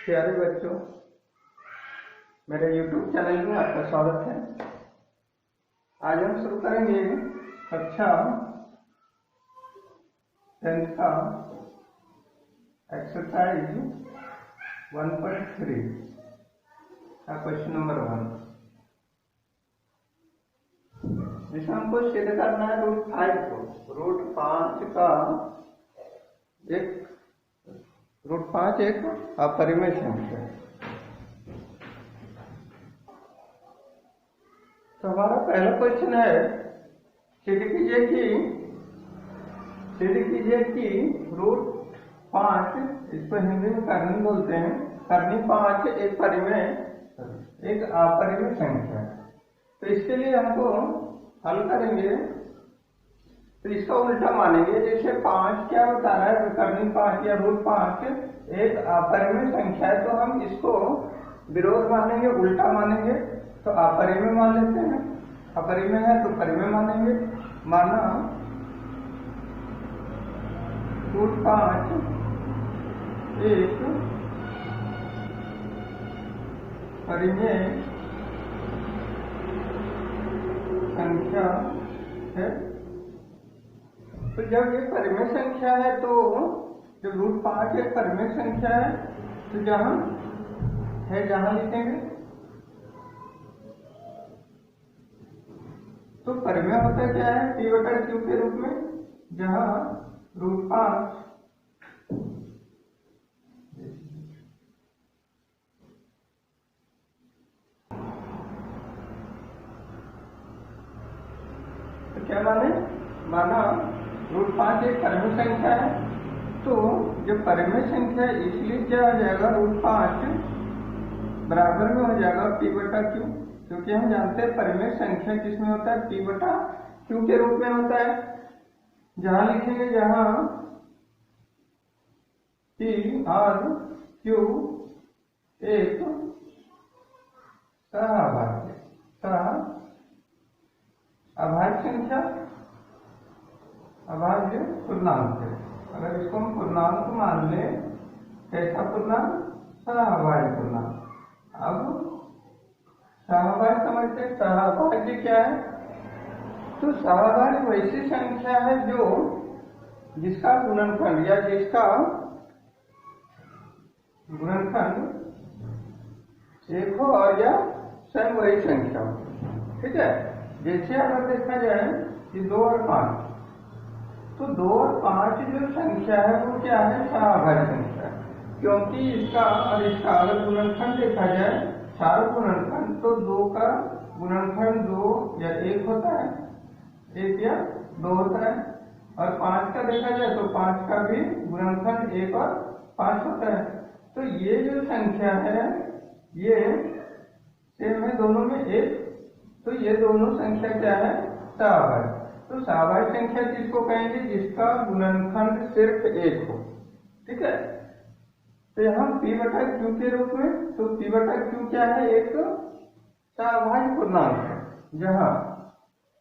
प्यारे बच्चों, मेरे YouTube चैनल में आपका स्वागत है। आज हम शुरू करेंगे कक्षा 10 का एक्सरसाइज 1.3 का क्वेश्चन नंबर 1, जिसमें हमको सिद्ध करना है √5 को। √5 का √5 एक अपरिमेय संख्या है। तो हमारा पहला क्वेश्चन है, सिद्ध कीजिए कि √5, इसको हिंदी में करनी बोलते हैं, करनी 5 एक अपरिमेय संख्या है। तो इसके लिए हमको हल करेंगे, तो इसका उल्टा मानेंगे। जैसे 5 क्या बता रहा है, करनी 5 या √5 एक अपरिमेय संख्या है, तो हम इसको विरोध मानेंगे, उल्टा मानेंगे। तो अपरिमेय मान लेते हैं, अपरिमेय है तो परिमेय मानेंगे। माना √5 एक परिमेय संख्या है। तो जब ये परिमेय संख्या है, तो जब √5 एक परिमेय संख्या है, तो जहां लिखेंगे तो परिमेय होता क्या है, P/Q के रूप में, जहां √5 तो क्या माना √5 एक परिमेय संख्या है। तो जब परिमेय संख्या है, इसलिए क्या हो जाएगा, √5 बराबर में हो जाएगा P/Q, क्योंकि हम जानते हैं परिमेय संख्या किसमें होता है, P/Q के रूप में होता है। जहां लिखेंगे, जहां P और Q एक अभाज्य संख्या, अभाज्य पूर्णांक है। अगर इसको हम पूर्णांक मान ले, कैसा पूर्णांक, सहअभाज्य पूर्णांक। अब सहअभाज्य समझते हैं, सहअभाज्य क्या है, तो सहअभाज्य वैसी संख्या है जिसका गुणनखंड या जिसका गुणनखंड एक हो और या स्वयं वही संख्या हो। ठीक है, जैसे अगर देखा जाए कि 2 और 5, तो 2 और 5 जो संख्या है वो क्या है, सहअभाज्य संख्या है, क्योंकि इसका और इसका अगर गुणनखंड देखा जाए, चारों गुणनखंड, तो 2 का गुणनखंड 2 या 1 होता है, 1 या 2 होता है। और 5 का देखा जाए तो 5 का भी गुणनखंड 1 और 5 होता है। तो ये जो संख्या है, ये सेम है दोनों में 1, तो ये दोनों संख्या क्या है, सहअभाज्य। तो सहअभाज्य संख्या किसको कहेंगे, जिसका गुणनखंड सिर्फ 1 हो। ठीक है, तो यहाँ P/Q के रूप में, तो P/Q क्या है, एक सहअभाज्य पूर्णांक है, जहां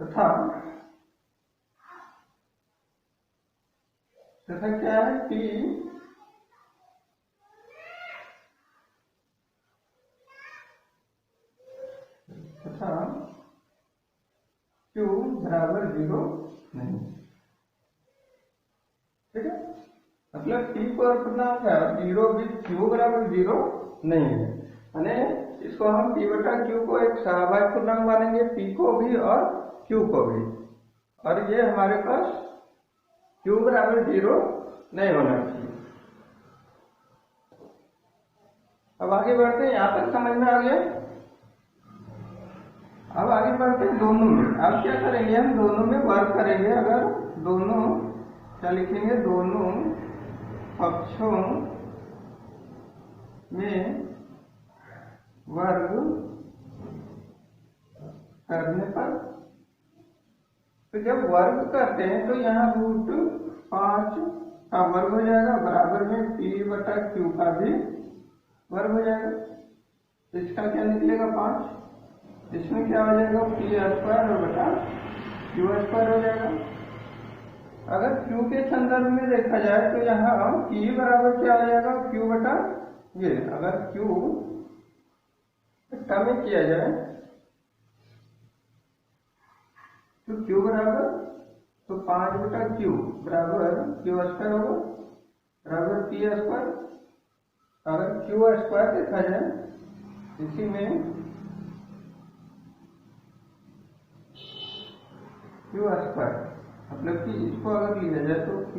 तथा क्या है, P तथा Q बराबर 0 नहीं। ठीक है, मतलब P पर पूर्णांक है, 0 भी Q बराबर 0 नहीं है। यानी इसको हम P/Q को एक सहअभाज्य पूर्णांक मानेंगे, P को भी और Q को भी। और ये हमारे पास Q बराबर 0 नहीं होना चाहिए। अब आगे बढ़ते हैं, यहाँ तक समझ में आ गया। अब आगे बढ़ते हैं दोनों में। अब क्या करेंगे, हम दोनों में वर्ग करेंगे। अगर दोनों क्या लिखेंगे, दोनों पक्षों में वर्ग करने पर, तो जब वर्ग करते हैं तो यहाँ √5 का वर्ग हो जाएगा, बराबर में P/Q का भी वर्ग हो जाएगा। तो इसका क्या निकलेगा, 5। इसमें क्या हो जाएगा, P² हो जाएगा। अगर Q के संदर्भ में देखा जाए, तो यहाँ P बराबर क्या हो जाएगा, ये अगर Q टर्म में किया जाए तो Q बराबर, तो 5/Q बराबर Q स्क्वायर होगा बराबर P स्क्वायर। अगर Q स्क्वायर देखा जाए इसी में Q स्क्वायर, मतलब कि इसको अगर लिया जाए तो Q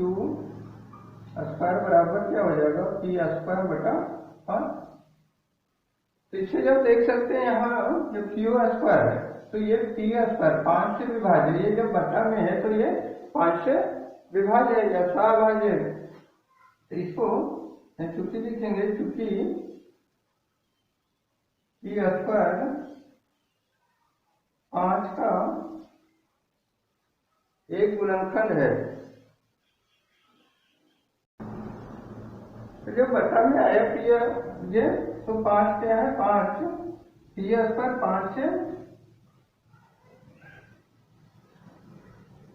स्क्वायर बराबर क्या हो जाएगा, P स्क्वायर बटा 5। तो इसे जब देख सकते हैं यहाँ जब Q स्क्वायर है तो ये P स्क्वायर 5 से विभाज्य, ये जब बटा में है तो ये 5 से विभाज्य है या सभाज्य है। तो इसको चूंकि लिखेंगे, चूंकि P स्क्वायर 5 का एक गुणनखंड है, तो जब बटा में आया P ये तो 5 क्या है, 5 P स्क्वायर 5 से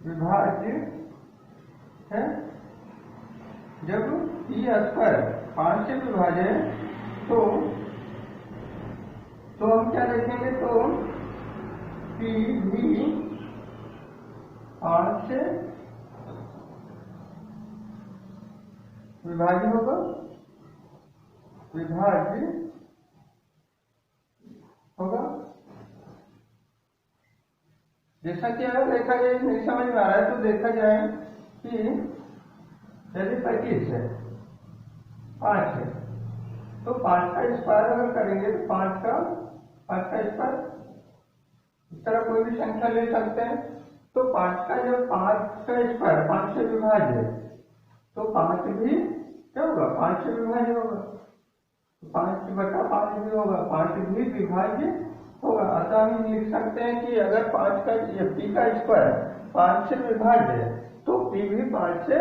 विभाज्य है। जब P स्क्वायर 5 से विभाज्य है तो हम क्या देखेंगे, तो P भी 5 से विभाज्य होगा, विभाज्य होगा। जैसा कि अगर देखा जाए नहीं समझ में आ रहा है तो देखा जाए कि यदि 25 है, 5 है, तो 5 का स्क्वायर अगर करेंगे तो 5 का स्क्वायर, इस तरह कोई भी संख्या ले सकते हैं। तो 5 का जब 5 का स्क्वायर 5 से विभाज्य है तो 5 भी क्या होगा, 5 से विभाज्य होगा, 5/5 भी होगा, 5 भी विभाज्य होगा। अतः हम लिख सकते हैं कि अगर 5 का P का स्क्वायर 5 से विभाज्य है तो P भी 5 से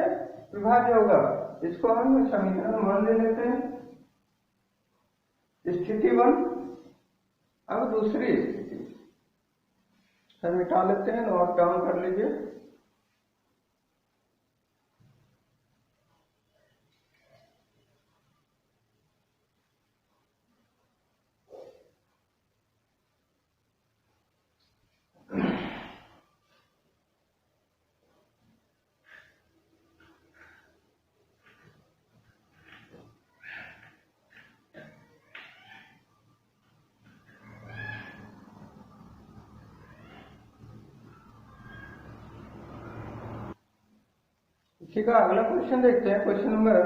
विभाज्य होगा। इसको हम समीकरण 1 ले लेते हैं, स्थिति 1। अब दूसरी स्थिति सर मिटा लेते हैं, नोट डाउन कर लीजिए। इसी का अगला क्वेश्चन देखते हैं। क्वेश्चन नंबर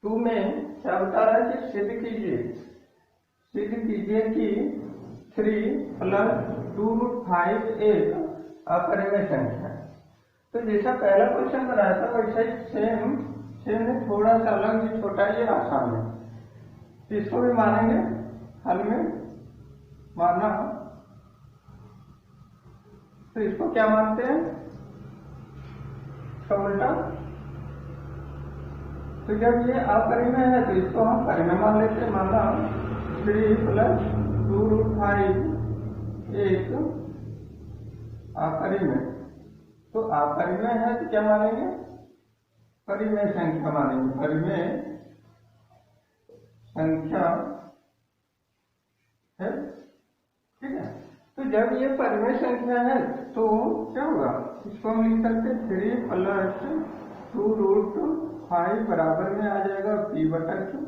2 में क्या बता रहा है कि सिद्ध कीजिए कि 3 + 2√5 एक अपरिमेय संख्या है। तो जैसा पहला क्वेश्चन बनाया था वैसा ही सेम है, थोड़ा सा अलग, ये छोटा ये आसान है। तो इसको भी मानेंगे, हल में मानना। तो इसको क्या मानते हैं, उल्टा। तो जब ये अपरिमेय है तो इसको हम परिमेय मान लेते हैं, माना 3 + 2√5 एक अपरिमेय। तो अपरिमेय है तो क्या मानेंगे, परिमेय संख्या मानेंगे, परिमेय संख्या है, ठीक है। तो जब ये परिमेय संख्या है तो क्या होगा, इसको हम लिख सकते हैं 3 + 2√5 बराबर में आ जाएगा P/Q।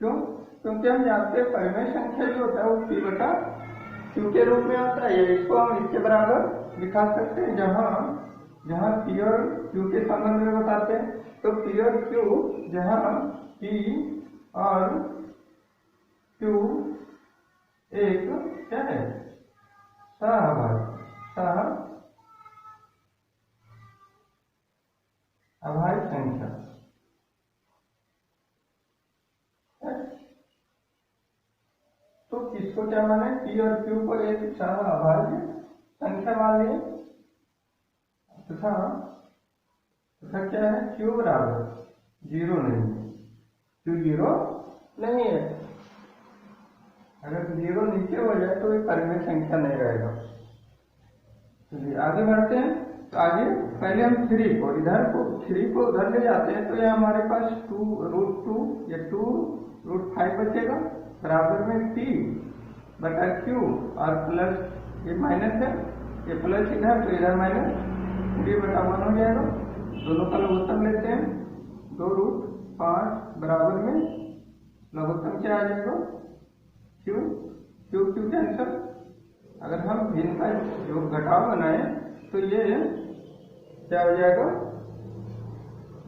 क्यों, क्योंकि हम जानते हैं परिमेय संख्या जो होता है वो P/Q के रूप में आता है। इसको हम इसके बराबर दिखा सकते हैं, जहां P और Q के संबंध में बताते हैं। तो P और Q, जहां P और Q एक क्या है, अभाज्य संख्या। तो किसको क्या माने, P और Q को एक अभाज्य संख्या मान लिए तथा क्या है, Q बराबर 0 नहीं है, Q 0 नहीं है। अगर 0 नीचे हो जाए तो ये परिमेय संख्या नहीं रहेगा। चलिए आगे बढ़ते हैं। तो आगे पहले हम 3 को इधर को 3 को उधर ले जाते हैं, तो ये हमारे पास 2√2 ये 2√5 बचेगा बराबर में t बटा q और प्लस ये माइनस है, ये प्लस इधर तो इधर माइनस 3 बटा 1 हो जाएगा। दोनों का लघुत्तम लेते हैं, 2√5 बराबर में लघुत्तम क्या आ जाएगा q, q कैंसल। अगर हम भिन्न का योग घटाव बनाए तो ये क्या हो जाएगा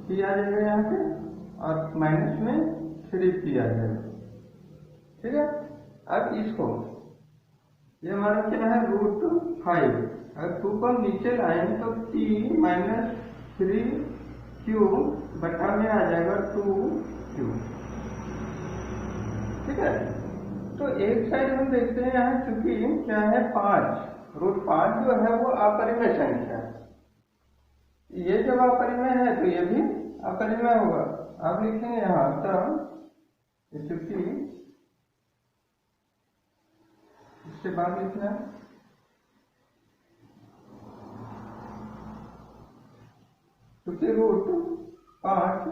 p आ जाएगा यहाँ पे और माइनस में 3p आ जाएगा। ठीक है, अब इसको ये हमारा क्या है √5, अगर 2 को हम नीचे लाएंगे तो t माइनस 3q बटा में आ जाएगा 2q। ठीक है, तो एक साइड हम देखते हैं यहाँ चूंकि क्या है 5√5 जो है वो अपरिमेय संख्या है, ये जब अपरिमेय है तो ये भी अपरिमेय होगा। अब लिखेंगे यहाँ तब चूंकि इसके बाद लिखना है चूंकि √5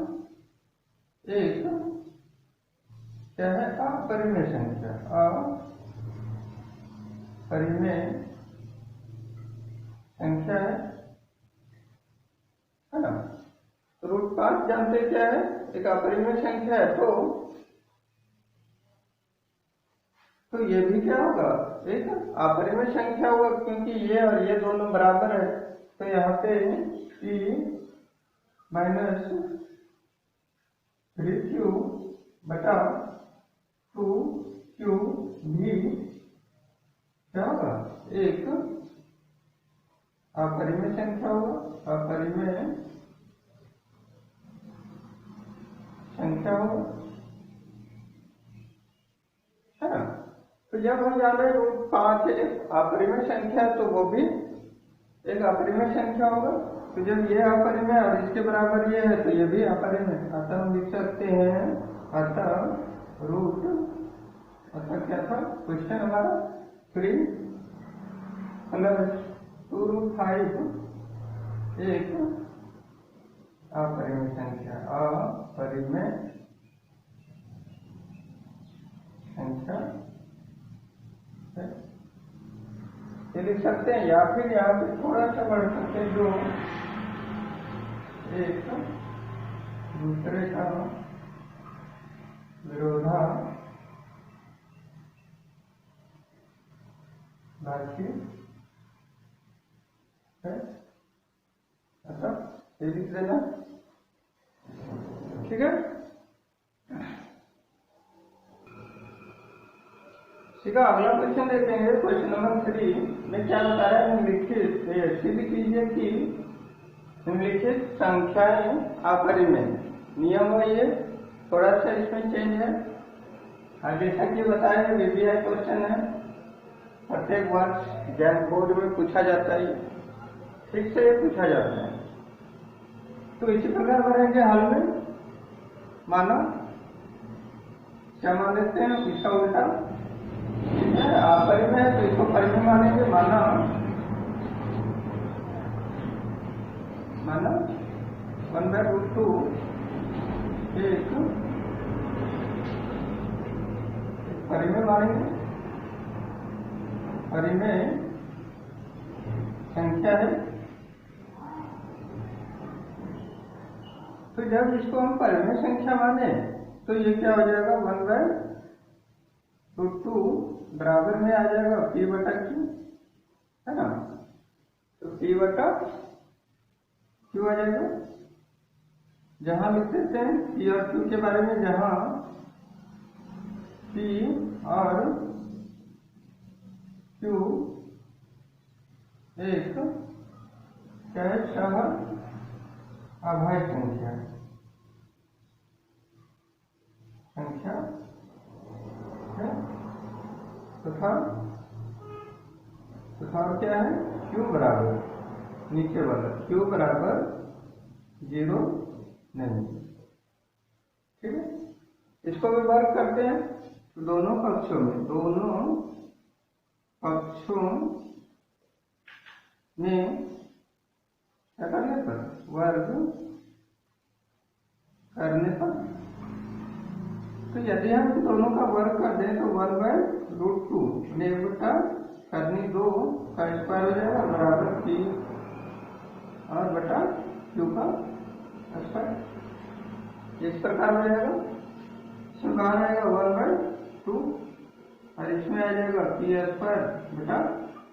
एक क्या है अपरिमेय संख्या, अपरिमेय संख्या है ना। तो √5 जानते क्या है, एक अपरिमेय संख्या है, तो ये भी क्या होगा एक अपरिमेय संख्या होगा, क्योंकि ये और ये दोनों बराबर है। तो यहाँ पे t माइनस 3q बटा 2q भी क्या होगा एक अपरिमेय संख्या होगा, अपरिमेय संख्या होगा, है ना। तो जब हम जान रहे √5 एक अपरिमेय संख्या तो वो भी एक अपरिमेय संख्या होगा। तो जब ये अपरिमेय और इसके बराबर ये है तो ये भी अपरिमेय, अतः हम लिख सकते हैं अतः क्या था क्वेश्चन हमारा 3 + 2√5 एक अपरिमेय संख्या, अपरिमेय संख्या ये लिख सकते हैं, या फिर यहाँ पे थोड़ा सा बढ़ सकते हैं, जो एक दूसरे का विरोधाभासी है, ऐसा ये लिख देना। ठीक है, ठीक है, अगला क्वेश्चन देखेंगे। क्वेश्चन नंबर 3 में क्या बताया है, निम्नलिखित सिद्ध कीजिए कि निम्नलिखित संख्याएं अपरिमेय। नियम है ये, थोड़ा सा इसमें चेंज है। जैसा कि बताया है VBI क्वेश्चन है, प्रत्येक वर्ष ज्ञान बोर्ड में पूछा जाता है, ठीक से ये पूछा जाता है। तो इसी प्रकार करेंगे हल में, मानो क्या मान लेते हैं इसका उल्टा अपरिमेय है तो इसको परिमेय मानेंगे, माना 1/√2 एक परिमेय मानेंगे, परिमेय संख्या है। तो जब इसको हम परिमेय संख्या माने तो ये क्या हो जाएगा 1/√2 बराबर में आ जाएगा p बटा q, है ना। तो p बटा q आ जाएगा। जहां लिख देते हैं p और q के बारे में, जहां p और q एक क्या है सह अभाज्य संख्या तथा क्या है q बराबर नीचे वाला q बराबर 0 नहीं। ठीक है, इसको भी वर्क करते हैं। तो दोनों पक्षों में क्या करने पर, वर्ग करने पर। तो यदि हम दोनों का वर्ग कर दें तो 1/√2 1 बटा करनी 2 का स्क्वायर हो जाएगा बराबर 3 और बटा क्यू का स्क्वायर। इस प्रकार हो जाएगा। इसमें कहा जाएगा 1/2 और इसमें आ जाएगा पी स्क्वायर बटा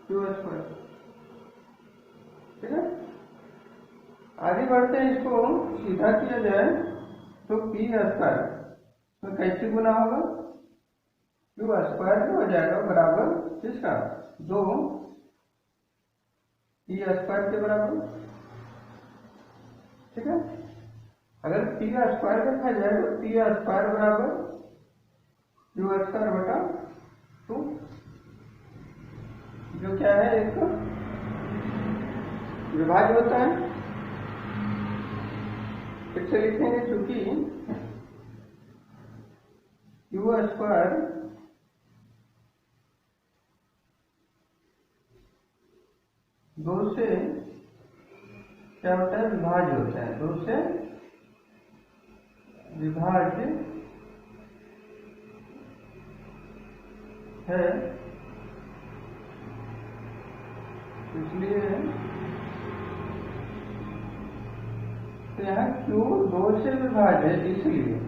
क्यू स्क्वायर। ठीक है, आगे बढ़ते हैं। इसको सीधा किया जाए तो पी स्क्वायर तो कैसे गुना होगा, क्यू स्क्वायर हो जाएगा बराबर किसका 2 पी स्क्वायर के बराबर। ठीक है, अगर पी स्क्वायर देखा जाए तो पी स्क्वायर बराबर क्यू स्क्वायर बटा 2 जो क्या है एक विभाज्य होता है। फिर से लिखेंगे चूंकि क्यू स्क्वायर दो से क्या होता है, विभाज्य होता है, दो से विभाज्य है, इसलिए तो यहाँ क्यू 2 से विभाज्य है, इसलिए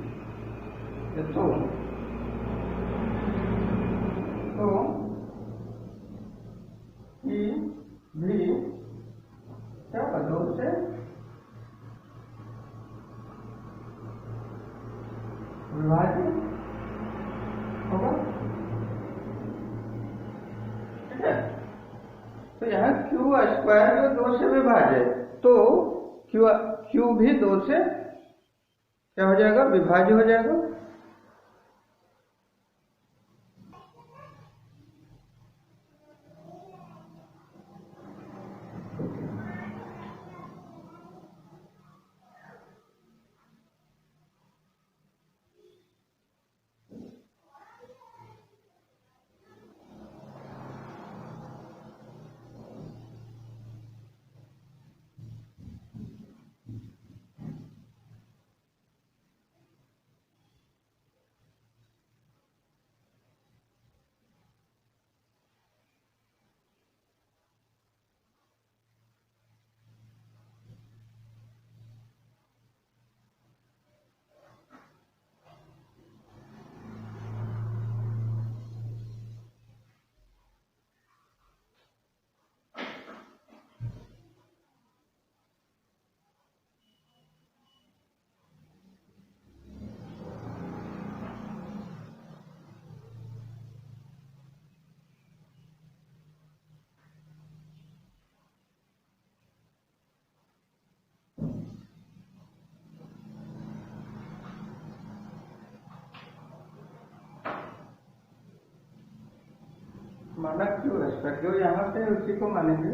तो ई भी क्या होगा 2 से विभाज्य होगा। ठीक है, तो यहाँ क्यू स्क्वायर जो 2 से विभाज्य है तो क्यू भी 2 से क्या हो जाएगा, विभाज्य हो जाएगा। माना क्यू स्क्वायर जो यहाँ पे उसी को मानेंगे